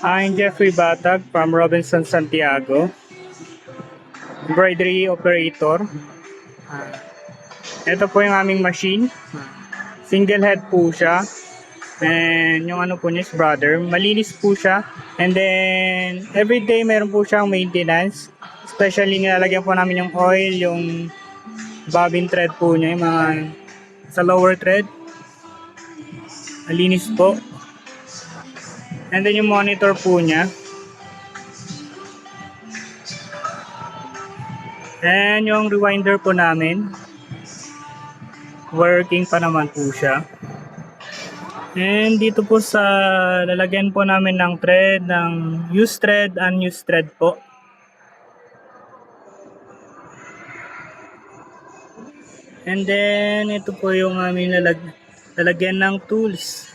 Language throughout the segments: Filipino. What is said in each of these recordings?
I'm Jeffrey Batag from Robinson, Santiago, embroidery operator. Ito po yung aming machine. Single head po siya. And yung ano po niya is brother. Malinis po siya. And then, everyday meron po siyang maintenance. Especially nilalagyan po namin yung oil, yung bobbin thread po niya, yung mga sa lower thread. Malinis po. And then yung monitor po niya. And yung rewinder po namin. Working pa naman po siya. And dito po sa lalagyan po namin ng thread, ng used thread, unused thread po. And then ito po yung aming lalagyan ng tools.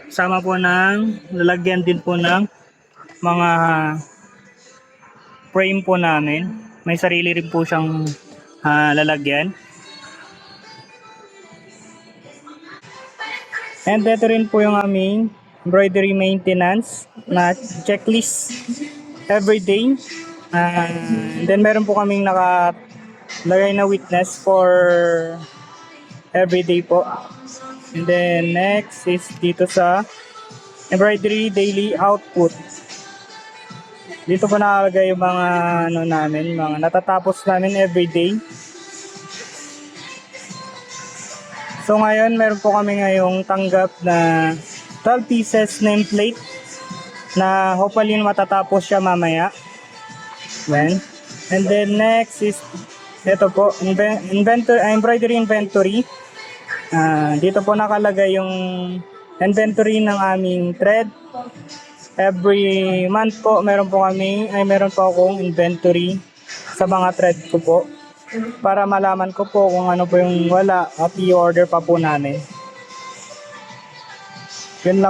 Sama po ng lalagyan din po ng mga frame po namin. May sarili rin po siyang lalagyan. And ito rin po yung aming embroidery maintenance na checklist everyday. And then meron po kaming nakalagay na witness for everyday po. And then next is dito sa embroidery daily output. Dito po nakalagay yung mga ano namin, mga natatapos namin everyday. So ngayon, meron po kami ngayong tanggap na 12 pieces nameplate na hopefully matatapos siya mamaya. And then next is ito po, embroidery inventory. Dito po nakalagay yung inventory ng aming thread. Every month po meron po akong inventory sa mga thread ko po. Para malaman ko po kung ano po yung wala at i-order pa po namin. Yun lang.